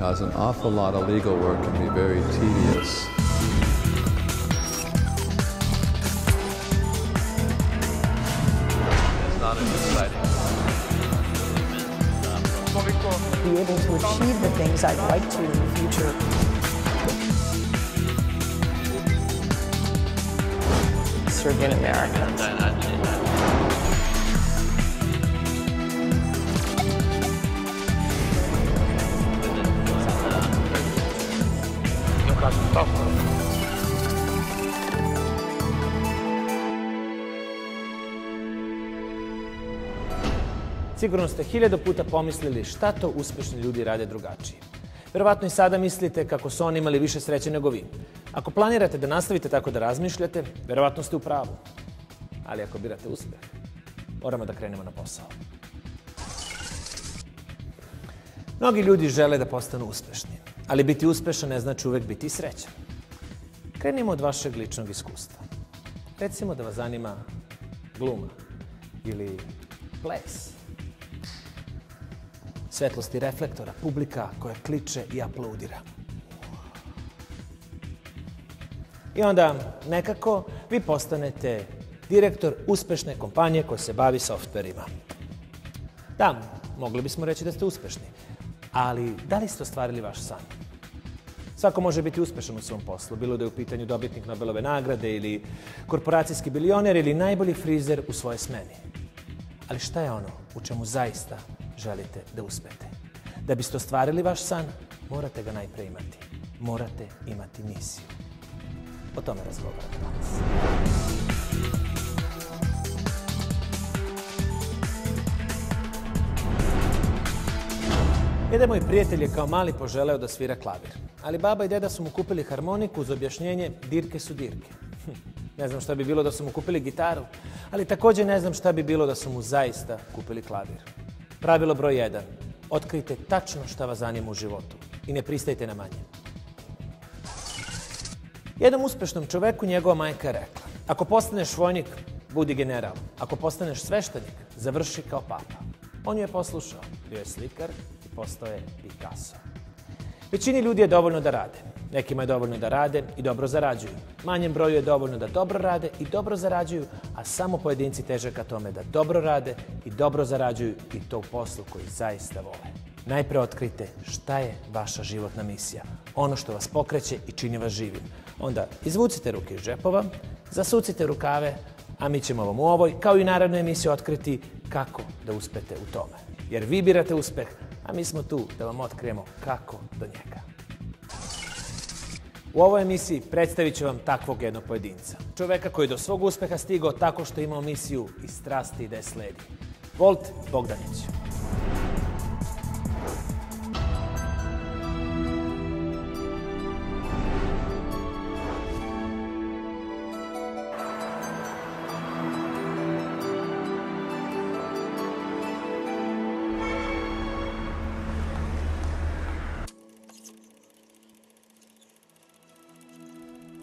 because an awful lot of legal work can be very tedious. It's not as exciting. Be able to achieve the things I'd like to in the future. Serving Americans. Sigurno ste 1000 puta pomislili šta to uspešni ljudi rade drugačije. Verovatno i sada mislite kako su oni imali više sreće nego vi. Ako planirate da nastavite tako da razmišljate, verovatno ste u pravu. Ali ako birate uspeh, moramo da krenemo na posao. Mnogi ljudi žele da postanu uspešni, ali biti uspešan ne znači uvek biti srećan. Krenimo od vašeg ličnog iskustva. Recimo da vas zanima gluma ili ples. Svetlosti reflektora, publika koja kliče i aplaudira. I onda nekako vi postanete direktor uspešne kompanije koja se bavi softverima. Da, mogli bismo reći da ste uspešni, ali da li ste ostvarili vaš san? Svako može biti uspešan u svom poslu, bilo da je u pitanju dobitnik Nobelove nagrade ili korporacijski bilioner ili najbolji frizer u svojoj smeni. Ali šta je ono u čemu zaista želite da uspete? Da biste ostvarili vaš san, morate ga najpre imati. Morate imati misiju. O tome razgovaramo danas. Jedan moj prijatelj je kao mali poželeo da svira klavir. Ali baba i deda su mu kupili harmoniku uz objašnjenje dirke su dirke. Ne znam šta bi bilo da su mu kupili gitaru, ali također ne znam šta bi bilo da su mu zaista kupili klavir. Pravilo broj 1. Otkrijte tačno šta vas zanima u životu i ne pristajte na manje. Jednom uspešnom čoveku njegova majka je rekla: ako postaneš vojnik, budi general. Ako postaneš sveštenik, završi kao papa. On ju je poslušao. Bio je slikar i postao je Picasso. Većini ljudi je dovoljno da rade. Nekima je dovoljno da rade i dobro zarađuju. Manjem broju je dovoljno da dobro rade i dobro zarađuju, a samo pojedinci teže ka tome da dobro rade i dobro zarađuju i to u poslu koji zaista vole. Najpre otkrijte šta je vaša životna misija, ono što vas pokreće i čini vas živim. Onda izvucite ruke iz džepova, zasucite rukave, a mi ćemo vam u ovoj, kao i naravnoj emisiji, otkriti kako da uspete u tome. Jer vi birate uspeh, a mi smo tu da vam otkrijemo kako do njega. U ovoj emisiji predstavit ću vam takvog jednog pojedinca. Čoveka koji do svog uspeha stigao tako što je imao misiju i strasti da je sledi. Walt Bogdanich.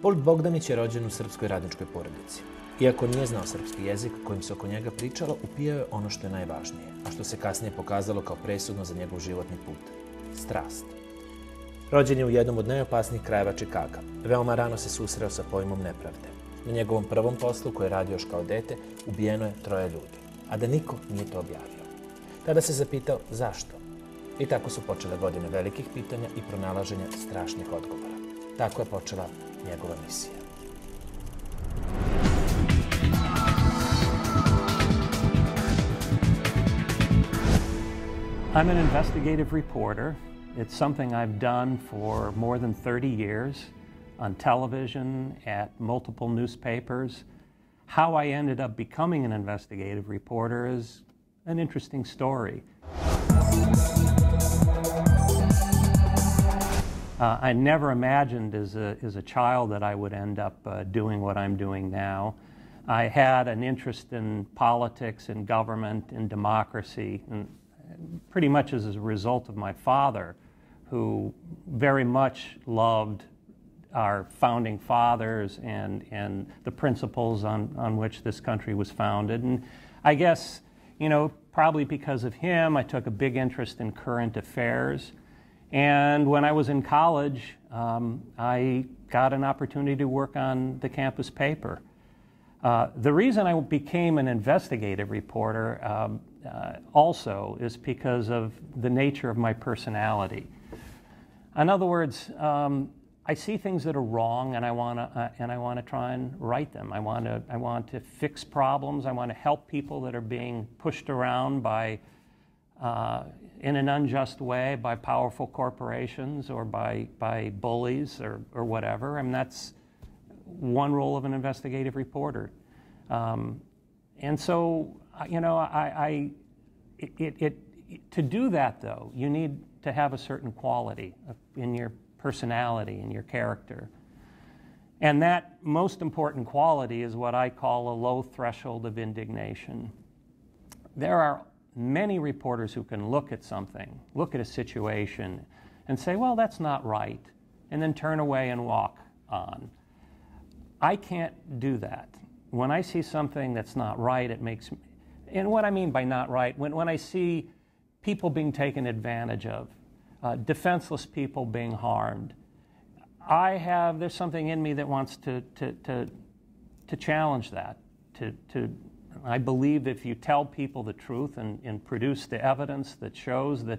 Walt Bogdanich je rođen u srpskoj radničkoj porodici. Iako nije znao srpski jezik kojim se oko njega pričalo, upijao je ono što je najvažnije, a što se kasnije pokazalo kao presudno za njegov životni put – strast. Rođen je u jednom od najopasnijih krajeva Čikaga. Veoma rano se susreo sa pojmom nepravde. Na njegovom prvom poslu, koji je radio još kao dete, ubijeno je 3 ljudi, a da niko nije to objavio. Tada se zapitao zašto. I tako su počele godine velikih pitanja i pronalaženja strašnih odgovora. Tako je počela njegova misija. I'm an investigative reporter. It's something I've done for more than 30 years on television, at multiple newspapers. How I ended up becoming an investigative reporter is an interesting story. I never imagined as a child that I would end up doing what I'm doing now. I had an interest in politics and government and democracy, and pretty much as a result of my father, who very much loved our founding fathers and the principles on which this country was founded. And I guess, you know, probably because of him, I took a big interest in current affairs. And when I was in college, I got an opportunity to work on the campus paper. The reason I became an investigative reporter also is because of the nature of my personality. In other words, I see things that are wrong, and I want to try and right them. I want to fix problems. I want to help people that are being pushed around by in an unjust way by powerful corporations or by bullies or whatever. I mean, that's one role of an investigative reporter. And so, you know, to do that, though, you need to have a certain quality in your personality and your character. And that most important quality is what I call a low threshold of indignation. There are many reporters who can look at something, look at a situation, and say, well, that's not right, and then turn away and walk on. I can't do that. When I see something that's not right, it makes me, and what I mean by not right, when I see people being taken advantage of, defenseless people being harmed, there's something in me that wants to challenge that, I believe if you tell people the truth and produce the evidence that shows that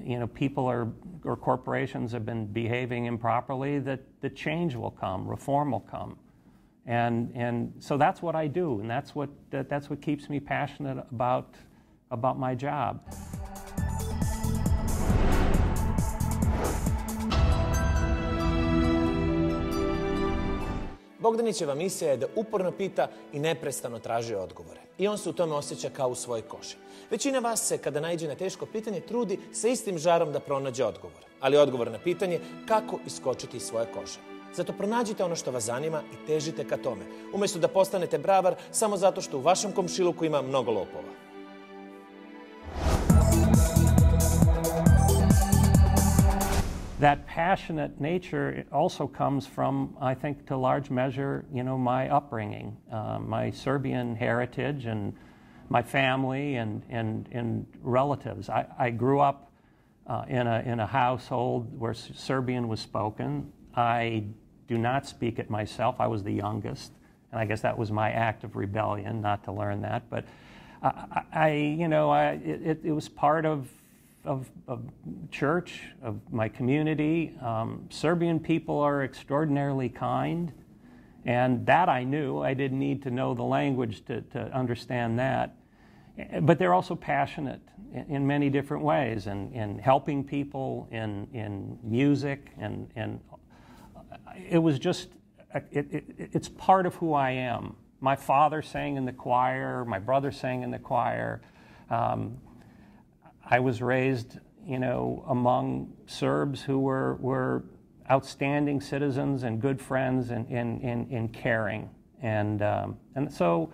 you know, people or corporations have been behaving improperly, that the change will come, reform will come. And so that's what I do, and that's what keeps me passionate about my job. Bogdanićeva misija je da uporno pita i neprestano traži odgovore. I on se u tome osjeća kao u svojoj koži. Većina vas se, kada naiđe na teško pitanje, trudi sa istim žarom da pronađe odgovor. Ali odgovor na pitanje kako iskočiti iz svoje kože. Zato pronađite ono što vas zanima i težite ka tome, umjesto da postanete bravar samo zato što u vašem komšiluku ima mnogo lopova. That passionate nature also comes from, I think, to large measure, you know, my upbringing, my Serbian heritage and my family and relatives. I grew up in a household where Serbian was spoken. I do not speak it myself. I was the youngest, and I guess that was my act of rebellion not to learn that. But it was part of church, of my community. Serbian people are extraordinarily kind, and that I knew. I didn't need to know the language to understand that. But they're also passionate in many different ways, in helping people, in music, and it was just, it's part of who I am. My father sang in the choir, my brother sang in the choir. I was raised, you know, among Serbs who were outstanding citizens and good friends and caring. And so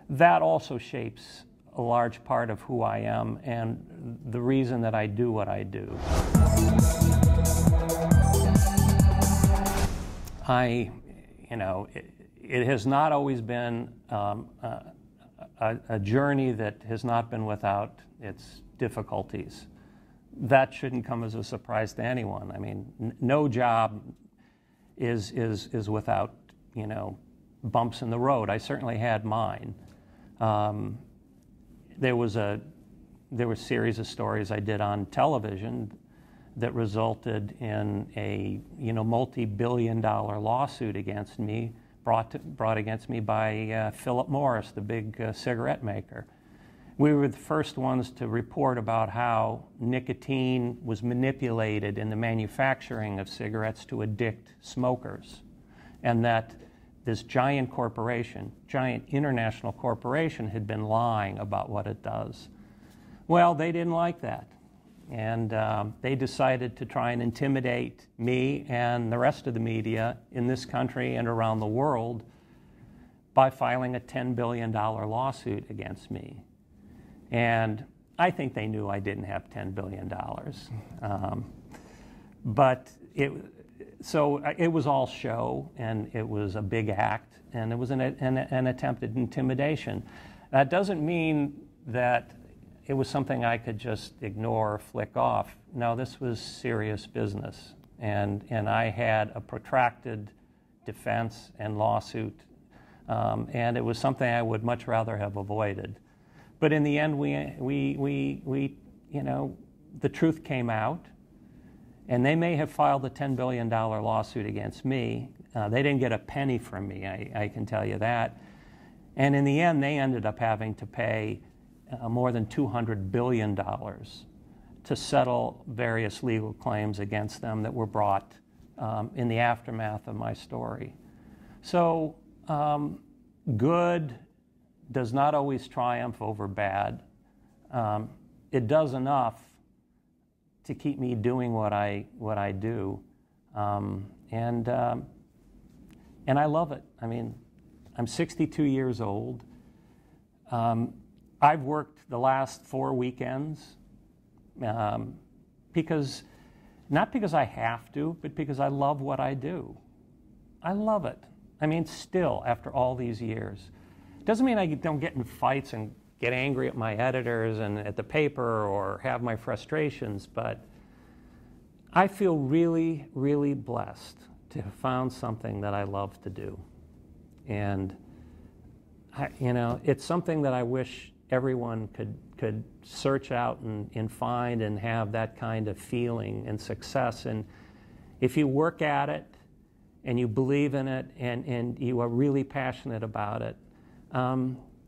that also shapes a large part of who I am and the reason that I do what I do. It has not always been a journey that has not been without its difficulties. That shouldn't come as a surprise to anyone. I mean, no job is without, you know, bumps in the road. I certainly had mine. There was a series of stories I did on television that resulted in a, you know, multi-billion-dollar lawsuit against me, brought against me by Philip Morris, the big cigarette maker. We were the first ones to report about how nicotine was manipulated in the manufacturing of cigarettes to addict smokers, and that this giant corporation, giant international corporation, had been lying about what it does. Well, they didn't like that, and they decided to try and intimidate me and the rest of the media in this country and around the world by filing a $10 billion lawsuit against me. And I think they knew I didn't have $10 billion. But it was all show, and it was a big act, and it was an attempted intimidation. That doesn't mean that it was something I could just ignore or flick off. No, this was serious business. And I had a protracted defense and lawsuit, and it was something I would much rather have avoided. But in the end, we you know, the truth came out, and they may have filed a $10 billion lawsuit against me. They didn't get a penny from me, I can tell you that. And in the end, they ended up having to pay more than $200 billion to settle various legal claims against them that were brought in the aftermath of my story. So good does not always triumph over bad. It does enough to keep me doing what I do, and I love it. I mean, I'm 62 years old. I've worked the last 4 weekends because, not because I have to, but because I love what I do. I love it. I mean, still, after all these years. Doesn't mean I don't get in fights and get angry at my editors and at the paper or have my frustrations, but I feel really, really blessed to have found something that I love to do. And, you know, it's something that I wish everyone could search out and find and have that kind of feeling and success. And if you work at it and you believe in it and you are really passionate about it,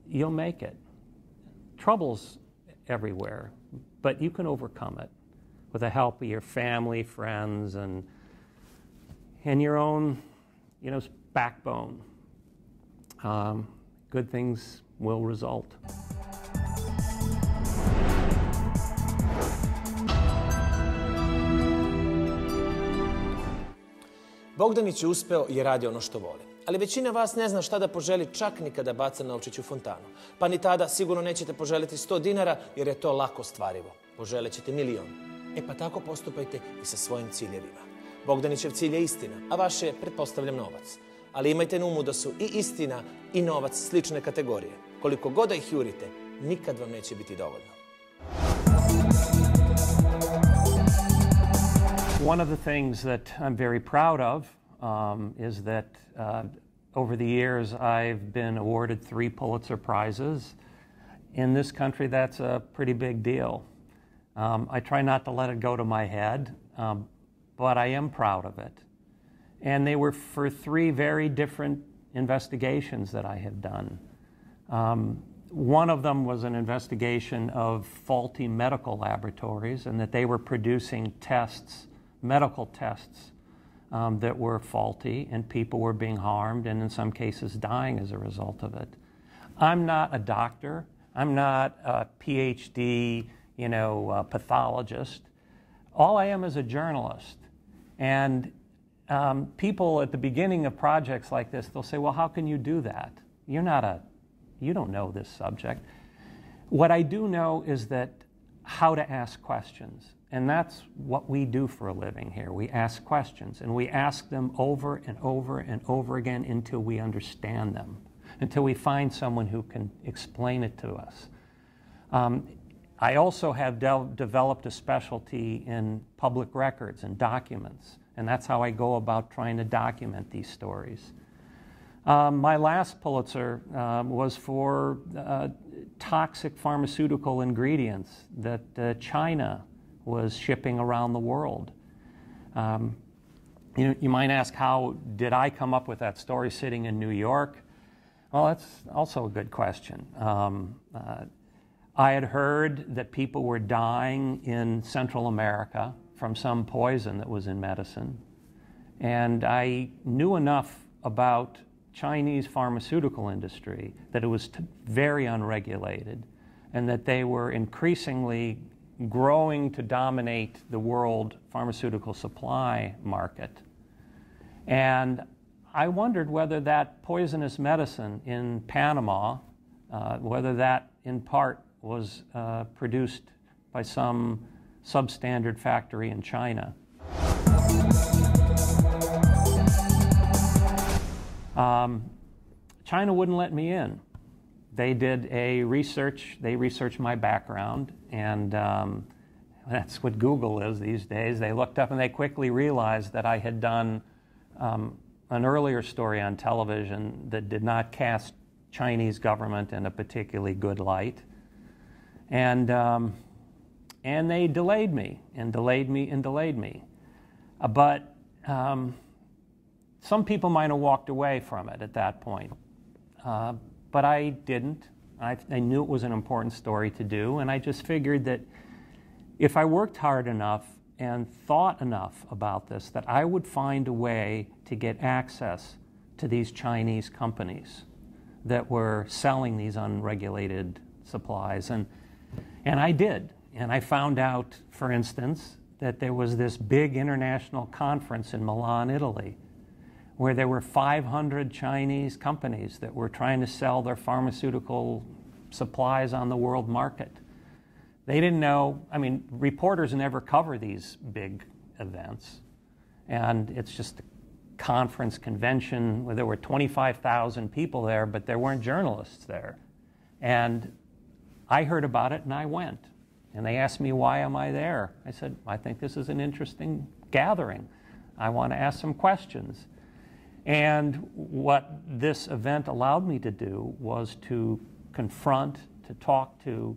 you'll make it. Trouble's everywhere, but you can overcome it with the help of your family, friends, and your own, you know, backbone. Good things will result. Bogdanić je uspeo i radi ono što voli. Ali većina vas ne zna šta da poželi čak ni kada baca novčić u fontanu. Pa ni tada sigurno nećete poželiti 100 dinara jer je to lako stvarivo. Poželit ćete 1.000.000. E pa tako postupajte i sa svojim ciljevima. Bogdanićev cilj je istina, a vaš je, pretpostavljam, novac. Ali imajte na umu da su i istina i novac slične kategorije. Koliko god da ih jurite, nikad vam neće biti dovoljno. One of the things that I'm very proud of is that over the years I've been awarded 3 Pulitzer Prizes. In this country, that's a pretty big deal. I try not to let it go to my head, but I am proud of it. And they were for 3 very different investigations that I have done. One of them was an investigation of faulty medical laboratories and that they were producing tests, medical tests, that were faulty, and people were being harmed and in some cases dying as a result of it. I'm not a doctor. I'm not a PhD, you know, pathologist. All I am is a journalist. And people at the beginning of projects like this, they'll say, well, how can you do that? You don't know this subject. What I do know is that how to ask questions. And that's what we do for a living here. We ask questions, and we ask them over and over and over again until we understand them, until we find someone who can explain it to us. I also have developed a specialty in public records and documents, and that's how I go about trying to document these stories. My last Pulitzer was for toxic pharmaceutical ingredients that China was shipping around the world. You might ask, how did I come up with that story sitting in New York? Well, that's also a good question. I had heard that people were dying in Central America from some poison that was in medicine. And I knew enough about Chinese pharmaceutical industry that it was very unregulated and that they were increasingly growing to dominate the world pharmaceutical supply market. And I wondered whether that poisonous medicine in Panama, whether that in part was produced by some substandard factory in China. China wouldn't let me in. they did a research, they researched my background, and that's what Google is these days. They looked up and they quickly realized that I had done an earlier story on television that did not cast Chinese government in a particularly good light. And they delayed me and delayed me and delayed me. But some people might have walked away from it at that point. But I didn't. I knew it was an important story to do, and I just figured that if I worked hard enough and thought enough about this, that I would find a way to get access to these Chinese companies that were selling these unregulated supplies. And I did. And I found out, for instance, that there was this big international conference in Milan, Italy, where there were 500 Chinese companies that were trying to sell their pharmaceutical supplies on the world market. They didn't know, I mean, reporters never cover these big events. And it's just a conference convention where there were 25,000 people there, but there weren't journalists there. And I heard about it and I went. And they asked me, why am I there? I said, I think this is an interesting gathering. I want to ask some questions. And what this event allowed me to do was to confront, to talk to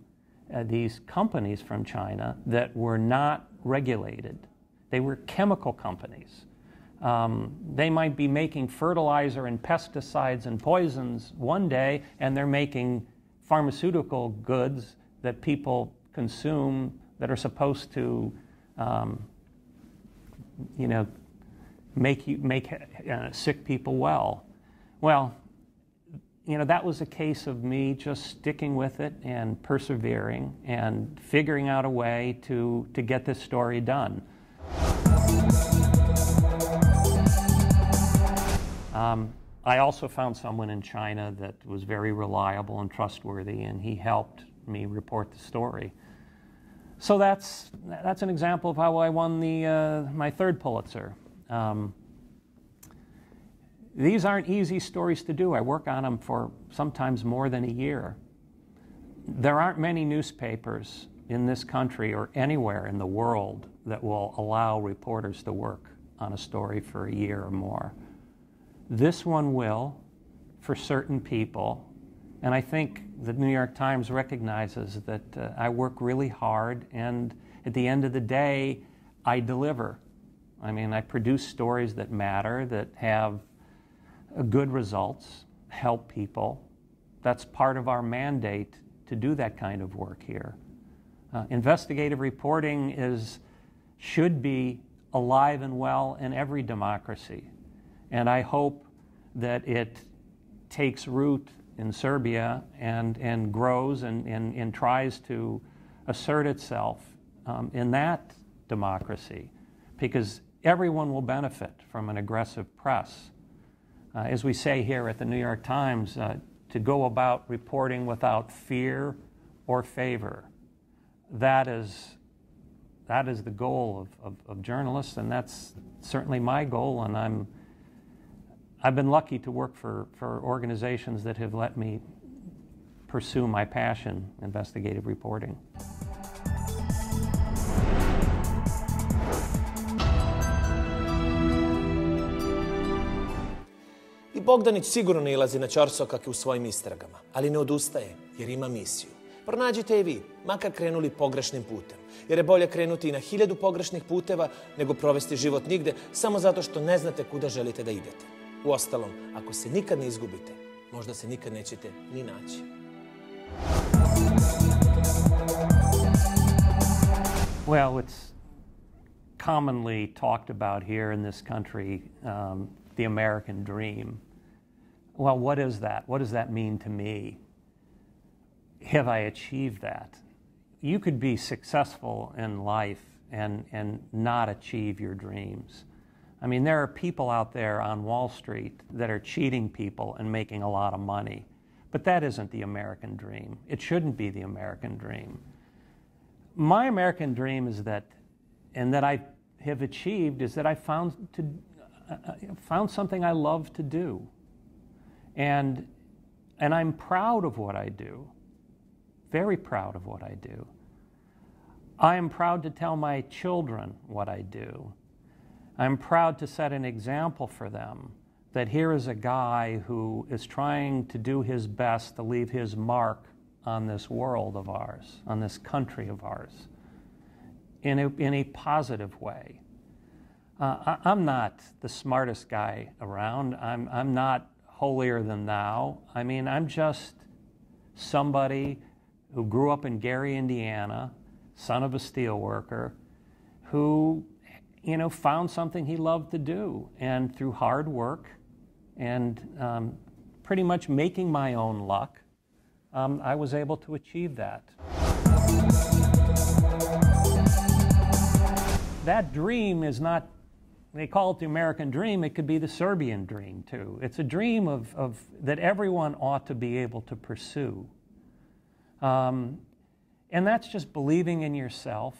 these companies from China that were not regulated. They were chemical companies. They might be making fertilizer and pesticides and poisons one day, and they're making pharmaceutical goods that people consume that are supposed to, make sick people well. Well, that was a case of me just sticking with it and persevering and figuring out a way to get this story done. I also found someone in China that was very reliable and trustworthy, and he helped me report the story. So that's an example of how I won my third Pulitzer. These aren't easy stories to do. I work on them for sometimes more than a year. There aren't many newspapers in this country or anywhere in the world that will allow reporters to work on a story for a year or more. This one will, for certain people, and I think the New York Times recognizes that I work really hard, and at the end of the day, I deliver. I mean, I produce stories that matter, that have good results, help people. That's part of our mandate to do that kind of work here. Investigative reporting should be alive and well in every democracy. And I hope that it takes root in Serbia and grows and tries to assert itself in that democracy, because everyone will benefit from an aggressive press. As we say here at the New York Times, to go about reporting without fear or favor. That is the goal of journalists, and that's certainly my goal, and I've been lucky to work for organizations that have let me pursue my passion, investigative reporting. I Bogdanić sigurno ne ilazi na ćorsokake u svojim istragama, ali ne odustaje jer ima misiju. Pronađite i vi, makar krenuli pogrešnim putem. Jer je bolje krenuti i na 1000 pogrešnih puteva nego provesti život nigde samo zato što ne znate kuda želite da idete. Uostalom, ako se nikad ne izgubite, možda se nikad nećete ni naći. Well, it's commonly talked about here in this country, the American dream. Well, what is that? What does that mean to me? Have I achieved that? You could be successful in life and not achieve your dreams. I mean, there are people out there on Wall Street that are cheating people and making a lot of money. But that isn't the American dream. It shouldn't be the American dream. My American dream is that, and that I have achieved, is that I found something I love to do. And And I'm proud of what I do, very proud of what I do. I am proud to tell my children what I do. I'm proud to set an example for them that here is a guy who is trying to do his best to leave his mark on this world of ours, on this country of ours, in a positive way. I'm not the smartest guy around. I'm not holier than thou. I mean, I'm just somebody who grew up in Gary, Indiana, son of a steelworker, who, you know, found something he loved to do, and through hard work and pretty much making my own luck, I was able to achieve that. That dream is not, they call it the American dream, it could be the Serbian dream too. It's a dream that everyone ought to be able to pursue. And that's just believing in yourself,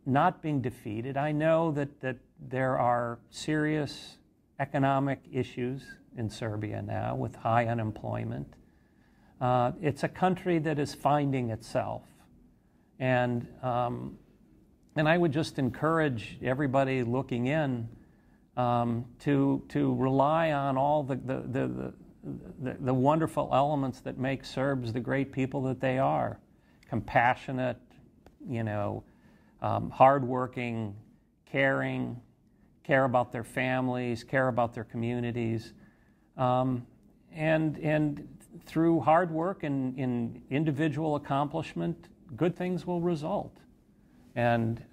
not being defeated. I know that there are serious economic issues in Serbia now with high unemployment. It's a country that is finding itself. And I would just encourage everybody looking in to rely on all the wonderful elements that make Serbs the great people that they are. Compassionate, you know, hardworking, caring, care about their families, care about their communities. And through hard work and in individual accomplishment, good things will result. And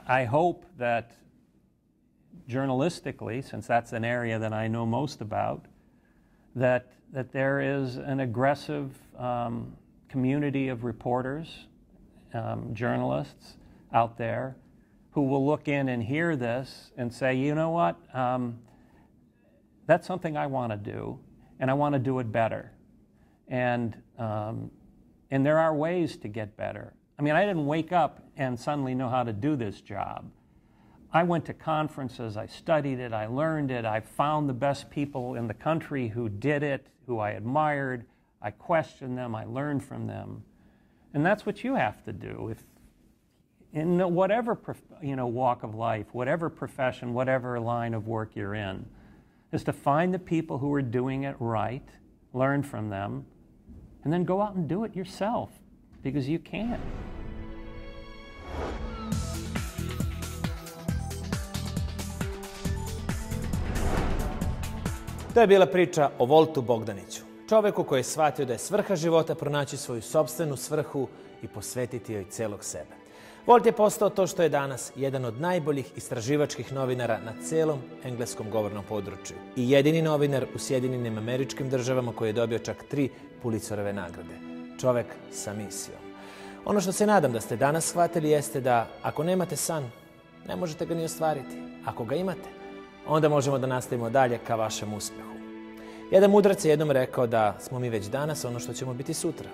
I hope that journalistically, since that's an area that I know most about, that there is an aggressive community of reporters, journalists out there who will look in and hear this and say, you know what, that's something I want to do, and I want to do it better. And there are ways to get better. I mean, I didn't wake up and suddenly know how to do this job. I went to conferences, I studied it, I learned it, I found the best people in the country who did it, who I admired, I questioned them, I learned from them. And that's what you have to do. If in whatever walk of life, whatever profession, whatever line of work you're in, is to find the people who are doing it right, learn from them, and then go out and do it yourself, because you can. To je bila priča o Waltu Bogdaniću, čoveku koji je shvatio da je svrha života pronaći svoju sopstvenu svrhu i posvetiti joj celog sebe. Walt je postao to što je danas, jedan od najboljih istraživačkih novinara na celom engleskom govornom području i jedini novinar u Sjedinjenim Američkim Državama koji je dobio čak 3 Pulitzerove nagrade. Čovek sa misijom. Ono što se nadam da ste danas shvatili jeste da ako nemate san, ne možete ga ni ostvariti. Ako ga imate, onda možemo da nastavimo dalje ka vašem uspehu. Jedan mudrac je jednom rekao da smo mi već danas ono što ćemo biti sutra.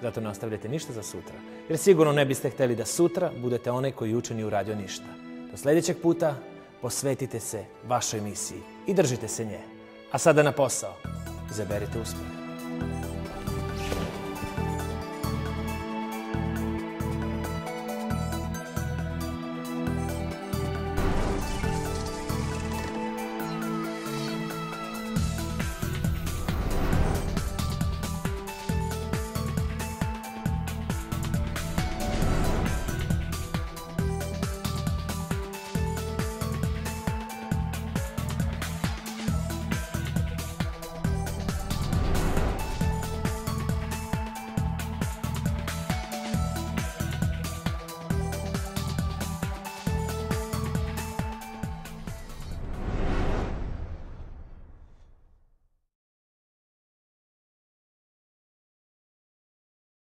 Zato ne ostavljajte ništa za sutra, jer sigurno ne biste hteli da sutra budete onaj koji juče nije uradio ništa. Do sljedećeg puta posvetite se vašoj misiji i držite se nje. A sada na posao. Izaberite uspeh.